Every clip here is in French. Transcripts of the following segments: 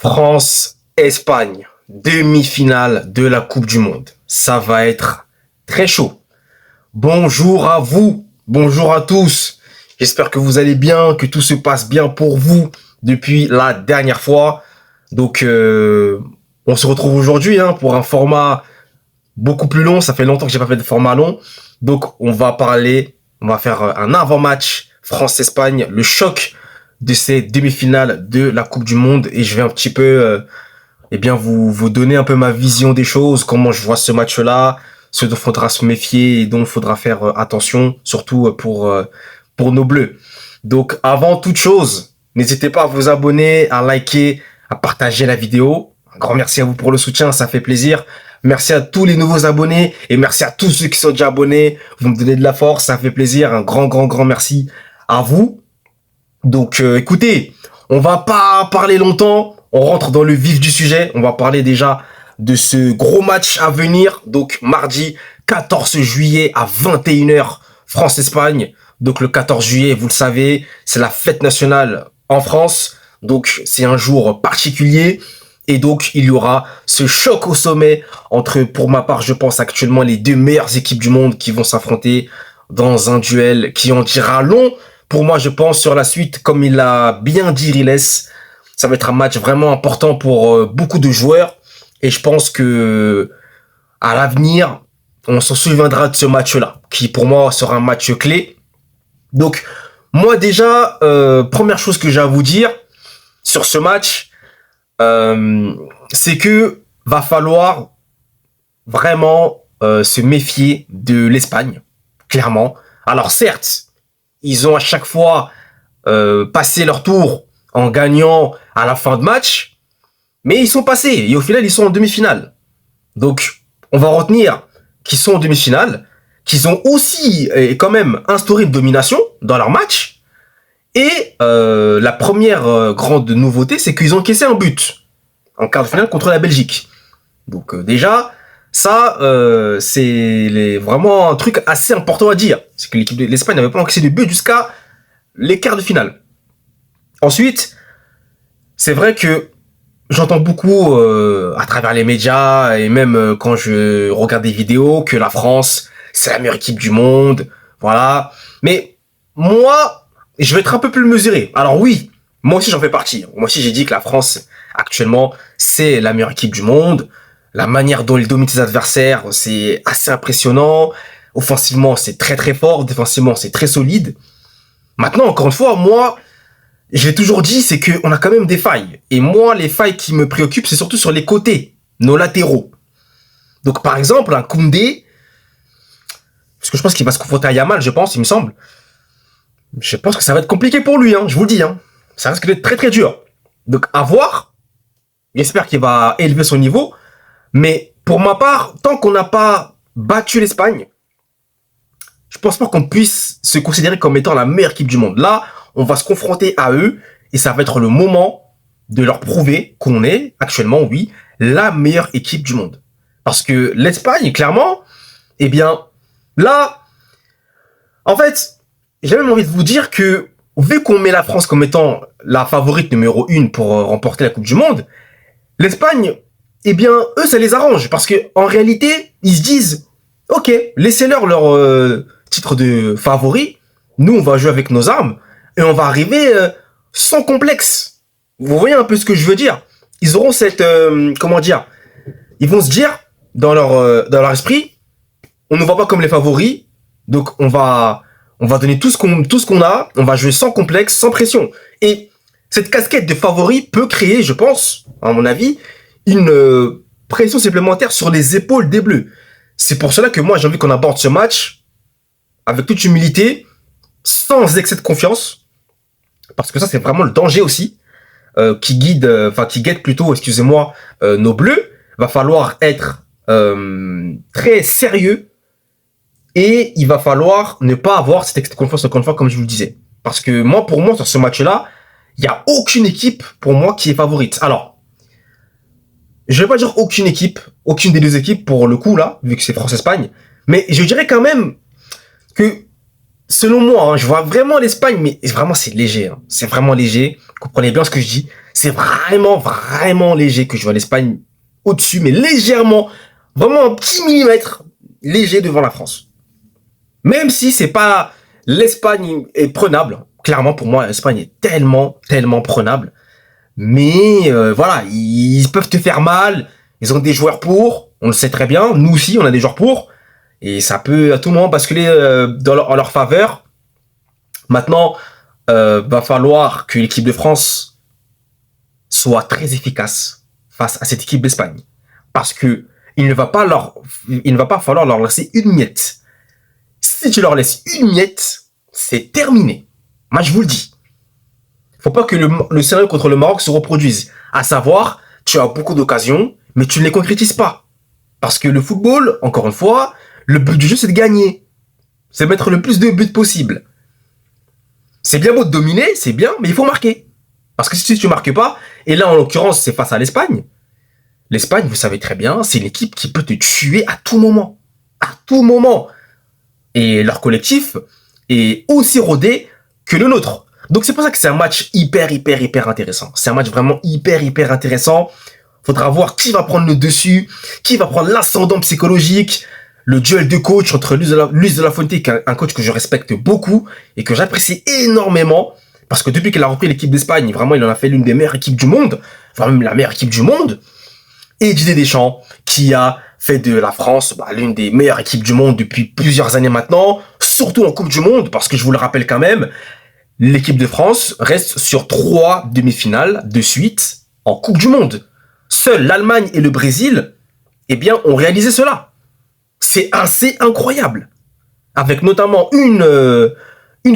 France-Espagne, demi-finale de la Coupe du Monde. Ça va être très chaud. Bonjour à vous, bonjour à tous. J'espère que vous allez bien, que tout se passe bien pour vous depuis la dernière fois. Donc, on se retrouve aujourd'hui pour un format beaucoup plus long. Ça fait longtemps que j'ai pas fait de format long. Donc, on va faire un avant-match France-Espagne, le choc de ces demi-finales de la Coupe du Monde, et je vais un petit peu vous donner un peu ma vision des choses, comment je vois ce match-là, ce dont faudra se méfier et dont il faudra faire attention, surtout pour nos Bleus. Donc avant toute chose, n'hésitez pas à vous abonner, à liker, à partager la vidéo. Un grand merci à vous pour le soutien, ça fait plaisir. Merci à tous les nouveaux abonnés et merci à tous ceux qui sont déjà abonnés. Vous me donnez de la force, ça fait plaisir. Un grand merci à vous. Donc écoutez, on va pas parler longtemps, on rentre dans le vif du sujet, on va parler déjà de ce gros match à venir, donc mardi 14 juillet à 21h, France-Espagne. Donc le 14 juillet, vous le savez, c'est la fête nationale en France, donc c'est un jour particulier, et donc il y aura ce choc au sommet entre, pour ma part, je pense actuellement les deux meilleures équipes du monde qui vont s'affronter dans un duel qui en dira long. Pour moi, je pense, sur la suite, comme il l'a bien dit Riles, ça va être un match vraiment important pour beaucoup de joueurs. Et je pense que à l'avenir, on s'en souviendra de ce match-là, qui pour moi sera un match clé. Donc, moi déjà, première chose que j'ai à vous dire sur ce match, c'est que va falloir vraiment se méfier de l'Espagne, clairement. Alors certes, ils ont à chaque fois passé leur tour en gagnant à la fin de match, mais ils sont passés et au final ils sont en demi-finale. Donc on va retenir qu'ils sont en demi-finale, qu'ils ont aussi quand même instauré une domination dans leur match. Et la première grande nouveauté, c'est qu'ils ont encaissé un but en quart de finale contre la Belgique. Donc déjà, ça, c'est vraiment un truc assez important à dire. C'est que l'équipe de l'Espagne n'avait pas encaissé de but jusqu'à les quarts de finale. Ensuite, c'est vrai que j'entends beaucoup à travers les médias et même quand je regarde des vidéos que la France, c'est la meilleure équipe du monde. Voilà. Mais moi, je vais être un peu plus mesuré. Alors oui, moi aussi j'en fais partie. Moi aussi j'ai dit que la France, actuellement, c'est la meilleure équipe du monde. La manière dont ils dominent ses adversaires, c'est assez impressionnant. Offensivement, c'est très fort. Défensivement, c'est très solide. Maintenant, encore une fois, moi, je l'ai toujours dit, c'est qu'on a quand même des failles. Et moi, les failles qui me préoccupent, c'est surtout sur les côtés, nos latéraux. Donc, par exemple, un Koundé, parce que je pense qu'il va se confronter à Yamal, je pense, il me semble. Je pense que ça va être compliqué pour lui, je vous le dis. Ça risque d'être très dur. Donc, à voir. J'espère qu'il va élever son niveau. Mais pour ma part, tant qu'on n'a pas battu l'Espagne, je pense pas qu'on puisse se considérer comme étant la meilleure équipe du monde. Là, on va se confronter à eux et ça va être le moment de leur prouver qu'on est actuellement, oui, la meilleure équipe du monde. Parce que l'Espagne, clairement, là, en fait, j'ai même envie de vous dire que vu qu'on met la France comme étant la favorite numéro 1 pour remporter la Coupe du Monde, l'Espagne, eux, ça les arrange. Parce que en réalité, ils se disent, ok, laissez-leur leur titre de favori. Nous, on va jouer avec nos armes. Et on va arriver sans complexe. Vous voyez un peu ce que je veux dire? Ils auront cette... ils vont se dire, dans leur esprit, on ne voit pas comme les favoris. Donc, on va donner tout ce qu'on a. On va jouer sans complexe, sans pression. Et cette casquette de favori peut créer, je pense, à mon avis, une pression supplémentaire sur les épaules des Bleus. C'est pour cela que moi, j'ai envie qu'on aborde ce match avec toute humilité, sans excès de confiance, parce que ça, c'est vraiment le danger aussi qui guette plutôt, excusez-moi, nos Bleus. Va falloir être très sérieux et il va falloir ne pas avoir cet excès de confiance encore une fois, comme je vous le disais. Parce que moi, pour moi, sur ce match-là, il n'y a aucune équipe, pour moi, qui est favorite. Alors, je vais pas dire aucune équipe, aucune des deux équipes pour le coup là, vu que c'est France-Espagne, mais je dirais quand même que selon moi, hein, je vois vraiment l'Espagne, mais vraiment c'est léger. Hein. C'est vraiment léger. Comprenez bien ce que je dis. C'est vraiment, vraiment léger que je vois l'Espagne au-dessus, mais légèrement, vraiment un petit millimètre léger devant la France. Même si c'est pas l'Espagne est prenable. Clairement, pour moi, l'Espagne est tellement, tellement prenable. Mais voilà, ils peuvent te faire mal. Ils ont des joueurs pour. On le sait très bien. Nous aussi, on a des joueurs pour. Et ça peut à tout moment basculer en leur faveur. Maintenant, va falloir que l'équipe de France soit très efficace face à cette équipe d'Espagne. Parce que il ne va pas falloir leur laisser une miette. Si tu leur laisses une miette, c'est terminé. Moi, je vous le dis. Faut pas que le scénario contre le Maroc se reproduise. À savoir, tu as beaucoup d'occasions, mais tu ne les concrétises pas. Parce que le football, encore une fois, le but du jeu, c'est de gagner. C'est mettre le plus de buts possible. C'est bien beau de dominer, c'est bien, mais il faut marquer. Parce que si tu ne marques pas, et là, en l'occurrence, c'est face à l'Espagne. L'Espagne, vous savez très bien, c'est une équipe qui peut te tuer à tout moment. À tout moment. Et leur collectif est aussi rodé que le nôtre. Donc c'est pour ça que c'est un match hyper intéressant. C'est un match vraiment hyper intéressant. Faudra voir qui va prendre le dessus, qui va prendre l'ascendant psychologique, le duel de coach entre Luis de la Fuente, qui est un coach que je respecte beaucoup et que j'apprécie énormément, parce que depuis qu'il a repris l'équipe d'Espagne, vraiment il en a fait l'une des meilleures équipes du monde, enfin même la meilleure équipe du monde, et Didier Deschamps, qui a fait de la France l'une des meilleures équipes du monde depuis plusieurs années maintenant, surtout en Coupe du Monde, parce que je vous le rappelle quand même, l'équipe de France reste sur 3 demi-finales de suite en Coupe du Monde. Seuls l'Allemagne et le Brésil, eh bien, ont réalisé cela. C'est assez incroyable. Avec notamment une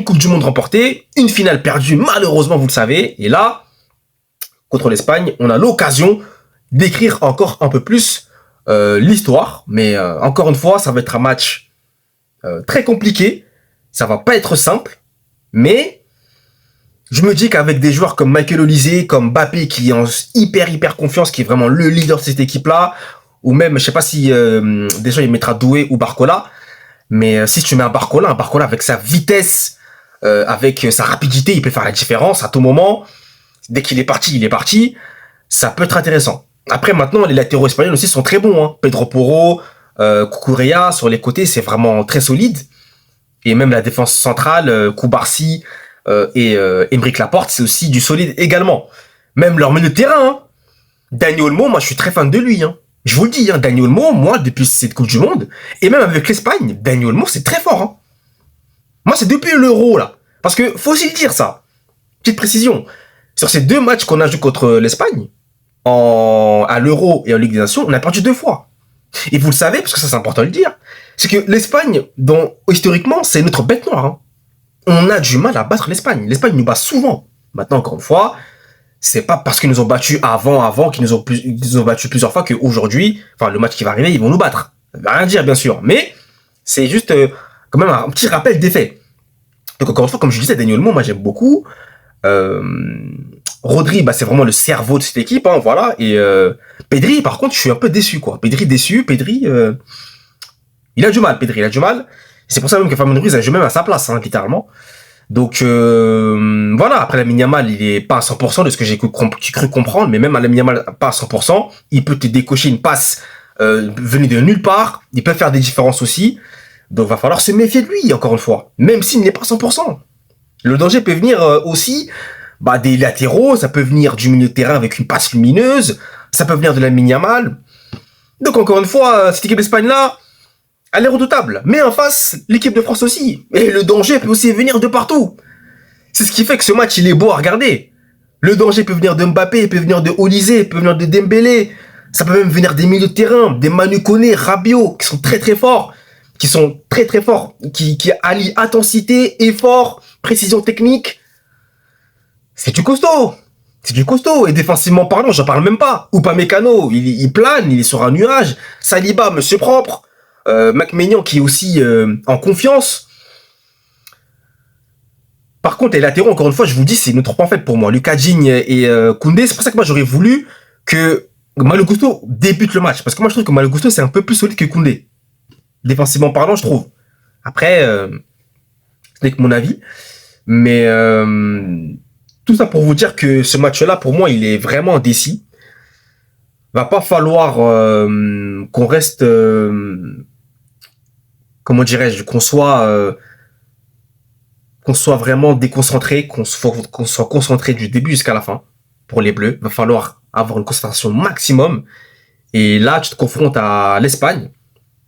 Coupe du Monde remportée, une finale perdue, malheureusement, vous le savez. Et là, contre l'Espagne, on a l'occasion d'écrire encore un peu plus l'histoire. Mais encore une fois, ça va être un match très compliqué. Ça va pas être simple. Mais je me dis qu'avec des joueurs comme Michael Olise, comme Mbappé, qui est en hyper confiance, qui est vraiment le leader de cette équipe-là, ou même, je sais pas si déjà il mettra Doué ou Barcola, mais si tu mets un Barcola avec sa vitesse, avec sa rapidité, il peut faire la différence à tout moment. Dès qu'il est parti, il est parti. Ça peut être intéressant. Après, maintenant, les latéraux espagnols aussi sont très bons. Hein. Pedro Porro, Cucurella, sur les côtés, c'est vraiment très solide. Et même la défense centrale, Koubarsi et Aymeric Laporte, c'est aussi du solide également. Même leur milieu de terrain, hein. Dani Olmo, moi je suis très fan de lui. Hein. Je vous le dis, hein, Dani Olmo, moi depuis cette Coupe du Monde, et même avec l'Espagne, Dani Olmo c'est très fort. Hein. Moi c'est depuis l'Euro là. Parce que faut aussi le dire ça. Petite précision. Sur ces 2 matchs qu'on a joué contre l'Espagne, à l'Euro et en Ligue des Nations, on a perdu 2 fois. Et vous le savez, parce que ça c'est important de le dire, c'est que l'Espagne, dont historiquement c'est notre bête noire. Hein. On a du mal à battre l'Espagne. L'Espagne nous bat souvent. Maintenant, encore une fois, c'est pas parce qu'ils nous ont battus avant qu'ils nous ont battus plusieurs fois qu'aujourd'hui, enfin, le match qui va arriver, ils vont nous battre. Ça veut rien dire, bien sûr. Mais, c'est juste, quand même, un petit rappel des faits. Donc, encore une fois, comme je disais, Daniel Olmo, moi, j'aime beaucoup. Rodri, c'est vraiment le cerveau de cette équipe, hein, voilà. Et, Pedri, par contre, je suis un peu déçu, quoi. Pedri, déçu. Pedri, il a du mal, Pedri, il a du mal. C'est pour ça même que Fabien Ruiz a joué même à sa place, hein, littéralement. Donc voilà, après Lamine Yamal, il est pas à 100% de ce que j'ai cru comprendre, mais même à Lamine Yamal, pas à 100%, il peut te décocher une passe venue de nulle part, il peut faire des différences aussi. Donc va falloir se méfier de lui, encore une fois, même s'il n'est pas à 100%. Le danger peut venir aussi des latéraux, ça peut venir du milieu de terrain avec une passe lumineuse, ça peut venir de Lamine Yamal. Donc encore une fois, cette équipe d'Espagne-là, elle est redoutable. Mais en face, l'équipe de France aussi. Et le danger peut aussi venir de partout. C'est ce qui fait que ce match, il est beau à regarder. Le danger peut venir de Mbappé, il peut venir de Olise, il peut venir de Dembélé. Ça peut même venir des milieux de terrain, des Manu Koné, Rabiot, qui sont très forts. Qui allient intensité, effort, précision technique. C'est du costaud. C'est du costaud. Et défensivement parlant, j'en parle même pas. Upamecano, il plane, il est sur un nuage. Saliba, monsieur propre. McMaignan qui est aussi en confiance. Par contre, les latéraux, encore une fois, je vous dis, c'est une autre en fait pour moi. Lucas Digne et Koundé, c'est pour ça que moi j'aurais voulu que Malo Gusto débute le match. Parce que moi je trouve que Malo Gusto c'est un peu plus solide que Koundé. Défensivement parlant, je trouve. Après, Ce n'est que mon avis. Mais tout ça pour vous dire que ce match-là, pour moi, il est vraiment indécis. Va pas falloir qu'on reste, comment dirais-je, qu'on soit vraiment déconcentré, qu'on soit concentré du début jusqu'à la fin pour les Bleus. Va falloir avoir une concentration maximum. Et là, tu te confrontes à l'Espagne.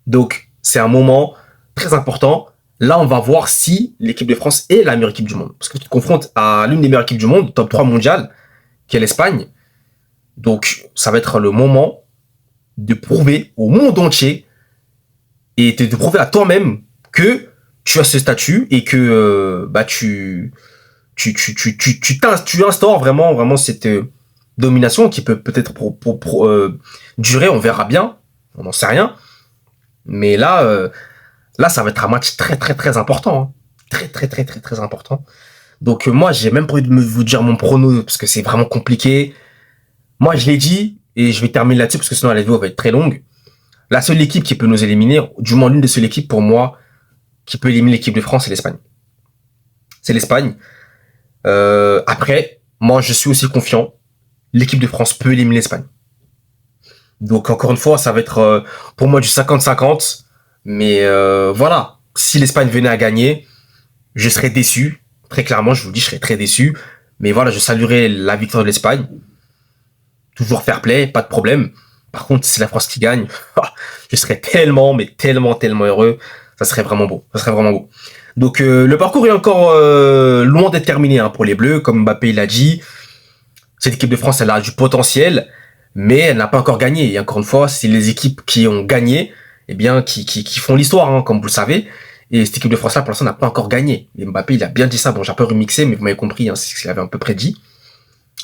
Donc, c'est un moment très important. Là, on va voir si l'équipe de France est la meilleure équipe du monde. Parce que tu te confrontes à l'une des meilleures équipes du monde, top 3 mondial, qui est l'Espagne. Donc, ça va être le moment de prouver au monde entier et de prouver à toi-même que tu as ce statut et que tu instaures vraiment cette domination qui peut peut-être durer, on verra bien, on n'en sait rien. Mais là, ça va être un match très très très important, hein. Très très très très très important. Donc moi, j'ai même pas envie de vous dire mon prono parce que c'est vraiment compliqué. Moi, je l'ai dit et je vais terminer là-dessus parce que sinon la vidéo va être très longue. La seule équipe qui peut nous éliminer, du moins l'une des seules équipes pour moi qui peut éliminer l'équipe de France, c'est l'Espagne. C'est l'Espagne. Après, moi, je suis aussi confiant. L'équipe de France peut éliminer l'Espagne. Donc encore une fois, ça va être pour moi du 50-50. Mais voilà, si l'Espagne venait à gagner, je serais déçu. Très clairement, je vous le dis, je serais très déçu. Mais voilà, je saluerais la victoire de l'Espagne. Toujours fair play, pas de problème. Par contre, si c'est la France qui gagne, je serais tellement, mais tellement, tellement heureux. Ça serait vraiment beau. Ça serait vraiment beau. Donc le parcours est encore loin d'être terminé hein, pour les Bleus. Comme Mbappé l'a dit, cette équipe de France, elle a du potentiel, mais elle n'a pas encore gagné. Et encore une fois, c'est les équipes qui ont gagné, eh bien, qui font l'histoire, hein, comme vous le savez. Et cette équipe de France-là, pour l'instant, n'a pas encore gagné. Et Mbappé, il a bien dit ça. Bon, j'ai un peu remixé, mais vous m'avez compris, hein, c'est ce qu'il avait un peu prédit.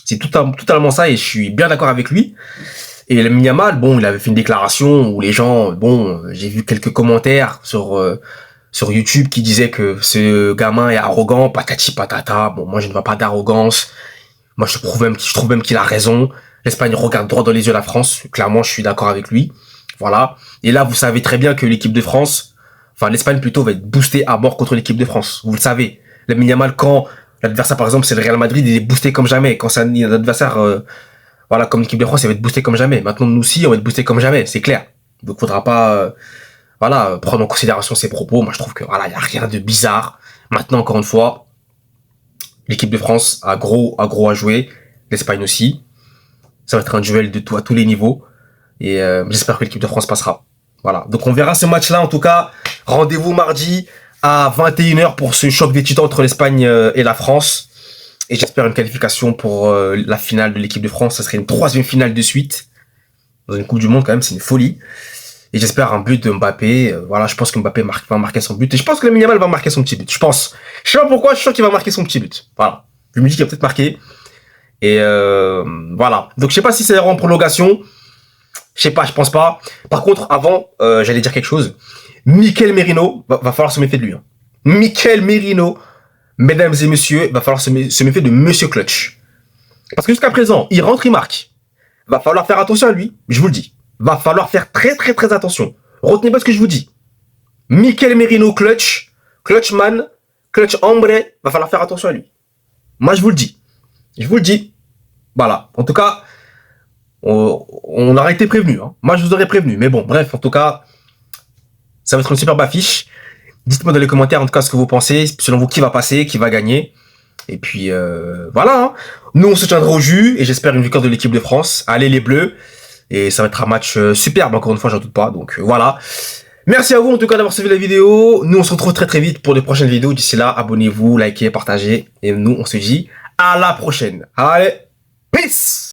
C'est totalement ça, et je suis bien d'accord avec lui. Et le Yamal, bon, il avait fait une déclaration où les gens, bon, j'ai vu quelques commentaires sur YouTube qui disaient que ce gamin est arrogant, patati patata. Bon, moi, je ne vois pas d'arrogance. Moi, je trouve même qu'il a raison. L'Espagne regarde droit dans les yeux la France. Clairement, je suis d'accord avec lui. Voilà. Et là, vous savez très bien que l'équipe de France, enfin, l'Espagne plutôt va être boostée à mort contre l'équipe de France. Vous le savez. Le Yamal, quand l'adversaire, par exemple, c'est le Real Madrid, il est boosté comme jamais. Quand c'est un adversaire, voilà, comme l'équipe de France, il va être boosté comme jamais. Maintenant, nous aussi, on va être boosté comme jamais. C'est clair. Donc, faudra pas, voilà, prendre en considération ses propos. Moi, je trouve que, voilà, il y a rien de bizarre. Maintenant, encore une fois, l'équipe de France a gros à jouer. L'Espagne aussi. Ça va être un duel de tout à tous les niveaux. Et j'espère que l'équipe de France passera. Voilà. Donc on verra ce match-là. En tout cas, rendez-vous mardi à 21h pour ce choc des titans entre l'Espagne et la France. Et j'espère une qualification pour la finale de l'équipe de France. Ça serait une 3e finale de suite. Dans une Coupe du Monde, quand même, c'est une folie. Et j'espère un but de Mbappé. Voilà, je pense que Mbappé va marquer son but. Et je pense que le Yamal va marquer son petit but. Je pense. Je sais pas pourquoi, je suis sûr qu'il va marquer son petit but. Voilà. Je me dis qu'il va peut-être marquer. Et voilà. Donc je sais pas si c'est en prolongation. Je sais pas, je pense pas. Par contre, avant, j'allais dire quelque chose. Mikel Merino, va falloir se méfier de lui. Hein. Mikel Merino, mesdames et messieurs, va falloir se méfier de Monsieur Clutch. Parce que jusqu'à présent, il rentre, il marque. Va falloir faire attention à lui, je vous le dis. Va falloir faire très très très attention. Retenez pas ce que je vous dis. Mikel Merino Clutch, Clutchman, Clutch Hombre, va falloir faire attention à lui. Moi, je vous le dis. Je vous le dis. Voilà. En tout cas, on aurait été prévenu. Hein. Moi, je vous aurais prévenu. Mais bon, bref, en tout cas, ça va être une superbe affiche. Dites-moi dans les commentaires, en tout cas, ce que vous pensez. Selon vous, qui va passer, qui va gagner. Et puis, voilà. Hein. Nous, on se tiendra au jus. Et j'espère une victoire de l'équipe de France. Allez, les Bleus. Et ça va être un match superbe, encore une fois, j'en doute pas. Donc, voilà. Merci à vous, en tout cas, d'avoir suivi la vidéo. Nous, on se retrouve très très vite pour de prochaines vidéos. D'ici là, abonnez-vous, likez, partagez. Et nous, on se dit à la prochaine. Allez, peace!